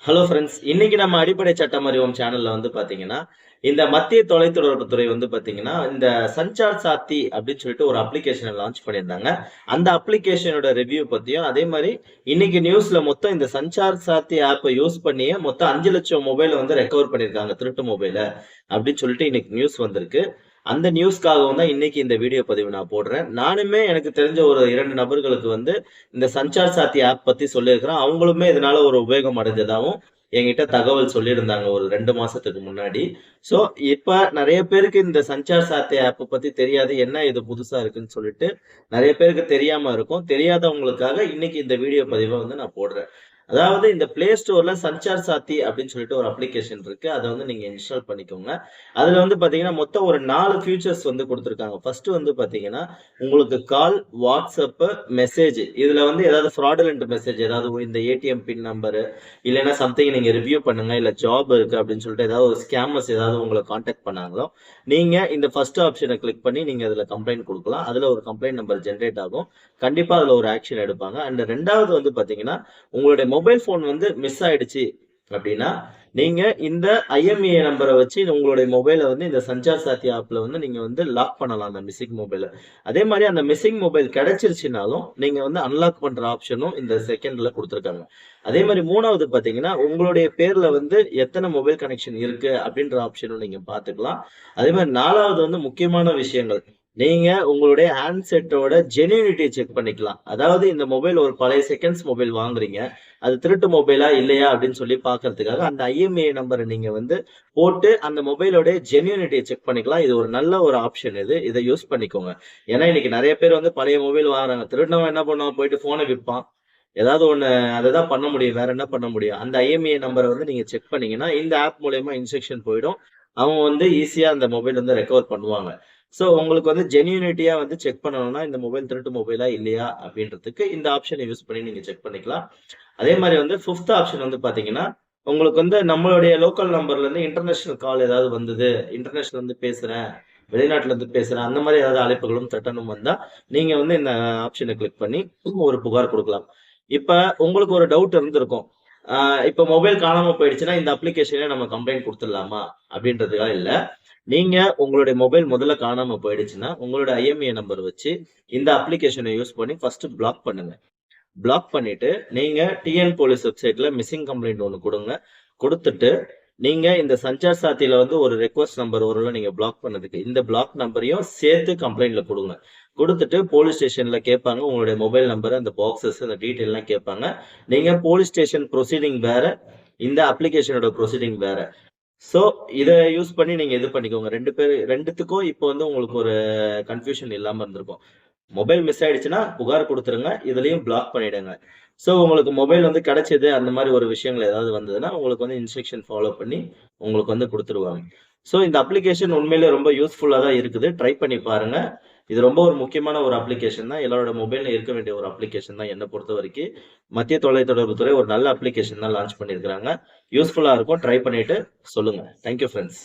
Hello friends. இன்னைக்கு நம்ம அடிப்படை சட்டம் அறிவோம் சேனல்ல பாத்தீங்கன்னா, இந்த மத்திய தொலைத்தொடர்பு துறை பாத்தீங்கன்னா, இந்த சஞ்சார் சாத்தி அப்படின்னு சொல்லிட்டு ஒரு அப்ளிகேஷன லான்ச் பண்ணியிருந்தாங்க. அந்த அப்ளிகேஷனோட ரிவ்யூ பத்தியும், அதே மாரி இன்னைக்கு நியூஸ்ல மொத்தம் இந்த சஞ்சார் சாத்தி ஆப்ப யூஸ் பண்ணியே மொத்தம் 5,00,000 மொபைல ரெக்கவர் பண்ணியிருக்காங்க. திருட்டு மொபைல அப்படின்னு சொல்லிட்டு இன்னைக்கு நியூஸ் வந்திருக்கு. அந்த நியூஸ்க்காகவும் தான் இன்னைக்கு இந்த வீடியோ பதிவு நான் போடுறேன். நானுமே எனக்கு தெரிஞ்ச ஒரு 2 நபர்களுக்கு இந்த சஞ்சார் சாத்தி ஆப் பத்தி சொல்லியிருக்கிறேன். அவங்களுமே இதனால ஒரு உபயோகம் அடைஞ்சதாவும் என்கிட்ட தகவல் சொல்லியிருந்தாங்க ஒரு 2 மாசத்துக்கு முன்னாடி. சோ, இப்ப நெறைய பேருக்கு இந்த சஞ்சார் சாத்தி ஆப் பத்தி தெரியாது. என்ன இது புதுசா இருக்குன்னு சொல்லிட்டு நெறைய பேருக்கு தெரியாம இருக்கும். தெரியாதவங்களுக்காக இன்னைக்கு இந்த வீடியோ பதிவ நான் போடுறேன். அதாவது இந்த Play Storeல சஞ்சார் சாத்தி அப்படின்னு சொல்லிட்டு ஒரு அப்ளிகேஷன் இருக்கு. அத நீங்க இன்ஸ்டால் பண்ணிக்கோங்க. அதுல பாத்தீங்கன்னா, மொத்தம் ஒரு 4 ஃபியூச்சர்ஸ் குடுத்திருக்காங்க. ஃபர்ஸ்ட் பாத்தீங்கன்னா, உங்களுக்கு கால், WhatsApp, மெசேஜ். இதுல ஏதாவது ஃப்ராடுலன்ட் மெசேஜ் ஏதாவது இந்த ஏடிஎம் பின் நம்பர் இல்லைன்னா சம்திங் நீங்க ரிவ்யூ பண்ணுங்க, இல்ல ஜாப் இருக்கு அப்படின்னு சொல்லிட்டு ஏதாவது ஒரு ஸ்கேமர்ஸ் ஏதாவது உங்களை கான்டாக்ட் பண்ணாங்களோ, நீங்க இந்த ஃபர்ஸ்ட் ஆப்ஷனை கிளிக் பண்ணி நீங்க அதுல கம்ப்ளைண்ட் கொடுக்கலாம். அதுல ஒரு கம்ப்ளைண்ட் நம்பர் ஜென்ரேட் ஆகும். கண்டிப்பா அதுல ஒரு ஆக்ஷன் எடுப்பாங்க. அண்ட் ரெண்டாவது பாத்தீங்கன்னா, உங்களுடைய மொபைல் போன் மிஸ் ஆயிடுச்சு அப்படின்னா, நீங்க இந்த ஐஎம்இஐ நம்பரை வச்சு உங்களுடைய மொபைலை இந்த சஞ்சார் சாத்தி ஆப்ல நீங்க லாக் பண்ணலாம் அந்த மிஸ்ஸிங் மொபைலை. அதே மாதிரி அந்த மிஸ்ஸிங் மொபைல் கிடைச்சிருச்சுனாலும் நீங்க அன்லாக் பண்ற ஆப்ஷனும் இந்த செகண்ட்ல கொடுத்துருக்காங்க. அதே மாதிரி மூணாவது பாத்தீங்கன்னா, உங்களுடைய பேர்ல எத்தனை மொபைல் கனெக்ஷன் இருக்கு அப்படின்ற ஆப்ஷனும் நீங்க பாத்துக்கலாம். அதே மாதிரி நாலாவது முக்கியமான விஷயங்கள், நீங்க உங்களுடைய ஹேண்ட்செட்டோட ஜென்யூனிட்டி செக் பண்ணிக்கலாம். அதாவது இந்த மொபைல் ஒரு பழைய செகண்ட்ஸ் மொபைல் வாங்குறீங்க, அது திருட்டு மொபைலா இல்லையா அப்படின்னு சொல்லி பாக்குறதுக்காக அந்த ஐஎம்இஐ நம்பரை நீங்க போட்டு அந்த மொபைலோட ஜென்யூனிட்டியை செக் பண்ணிக்கலாம். இது ஒரு நல்ல ஒரு ஆப்ஷன். இதை யூஸ் பண்ணிக்கோங்க. ஏன்னா இன்னைக்கு நிறைய பேர் பழைய மொபைல் வாங்குறாங்க. திருடனவன் என்ன பண்ணுவான், போயிட்டு போனை விற்பான். ஏதாவது ஒண்ணு அததான் பண்ண முடியும். வேற என்ன பண்ண முடியும்? அந்த ஐஎம்இஐ நம்பரை நீங்க செக் பண்ணீங்கன்னா இந்த ஆப் மூலயமா இன்ஸ்ட்ரக்ஷன் போயிடும். அவங்க ஈஸியா அந்த மொபைல் ரெக்கவர் பண்ணுவாங்க. சோ உங்களுக்கு ஜென்யூனிட்டியா செக் பண்ணணும்னா இந்த மொபைல் திருட்டு மொபைலா இல்லையா அப்படின்றதுக்கு இந்த ஆப்ஷனை யூஸ் பண்ணி நீங்க செக் பண்ணிக்கலாம். அதே மாதிரி ஃபிஃப்த் ஆப்ஷன் பாத்தீங்கன்னா, உங்களுக்கு நம்மளுடைய லோக்கல் நம்பர்ல இருந்து இன்டர்நேஷனல் கால் ஏதாவது வந்தது, இன்டர்நேஷனல் பேசுறேன், வெளிநாட்டுல பேசுறேன், அந்த மாதிரி ஏதாவது அழைப்புகளும் தட்டணும் வந்தா நீங்க இந்த ஆப்ஷனை கிளிக் பண்ணி ஒரு புகார் கொடுக்கலாம். இப்ப உங்களுக்கு ஒரு டவுட் இருந்திருக்கும். இப்ப மொபைல் காணாம போயிடுச்சுன்னா இந்த அப்ளிகேஷனே நம்ம கம்ப்ளைண்ட் கொடுத்துடலாமா அப்படின்றதுக்காக இல்ல. நீங்க உங்களுடைய மொபைல் முதல்ல காணாம போயிடுச்சுன்னா உங்களோட ஐஎம்இஐ நம்பர் வச்சு இந்த அப்ளிகேஷனை யூஸ் பண்ணி ஃபர்ஸ்ட் பிளாக் பண்ணுங்க. பிளாக் பண்ணிட்டு நீங்க டிஎன் போலீஸ் வெப்சைட்ல மிஸ்ஸிங் கம்ப்ளைண்ட் ஒன்னு கொடுங்க. கொடுத்துட்டு நீங்க இந்த சஞ்சார் சாத்தியில ஒரு ரெக்வஸ்ட் நம்பர் வரும்ல, நீங்க பிளாக் பண்ணதுக்கு இந்த பிளாக் நம்பரையும் சேர்த்து கம்ப்ளைண்ட்ல கொடுங்க. கொடுத்துட்டு போலீஸ் ஸ்டேஷன்ல கேட்பாங்க உங்களுடைய மொபைல் நம்பர், அந்த பாக்ஸஸ், அந்த டீட்டெயில் எல்லாம் கேட்பாங்க. நீங்க போலீஸ் ஸ்டேஷன் ப்ரொசீடிங் வேற, இந்த அப்ளிகேஷனோட ப்ரொசீடிங் வேற. சோ இத யூஸ் பண்ணி நீங்க இது பண்ணிக்கோங்க. ரெண்டுத்துக்கும் இப்போ உங்களுக்கு ஒரு கன்ஃபியூஷன் இல்லாம இருந்திருக்கும். மொபைல் மிஸ் ஆயிடுச்சுன்னா புகார் கொடுத்துருங்க, இதுலயும் பிளாக் பண்ணிடுங்க. சோ உங்களுக்கு மொபைல் கிடைச்சது அந்த மாதிரி ஒரு விஷயங்கள் ஏதாவது வந்ததுன்னா உங்களுக்கு இன்ஸ்ட்ரக்ஷன் ஃபாலோ பண்ணி உங்களுக்கு கொடுத்துருவாங்க. சோ இந்த அப்ளிகேஷன் உண்மையிலே ரொம்ப யூஸ்ஃபுல்லா தான் இருக்குது. ட்ரை பண்ணி பாருங்க. இது ரொம்ப ஒரு முக்கியமான ஒரு அப்ளிகேஷன் தான். எல்லாரோட மொபைல்ல இருக்க வேண்டிய ஒரு அப்ளிகேஷன் தான் என்ன பொறுத்த வரைக்கும். மத்திய தொலைத்தொடர்பு துறை ஒரு நல்ல அப்ளிகேஷன் தான் லான்ச் பண்ணியிருக்காங்க. யூஸ்ஃபுல்லா இருக்கும். ட்ரை பண்ணிட்டு சொல்லுங்க. Thank you friends.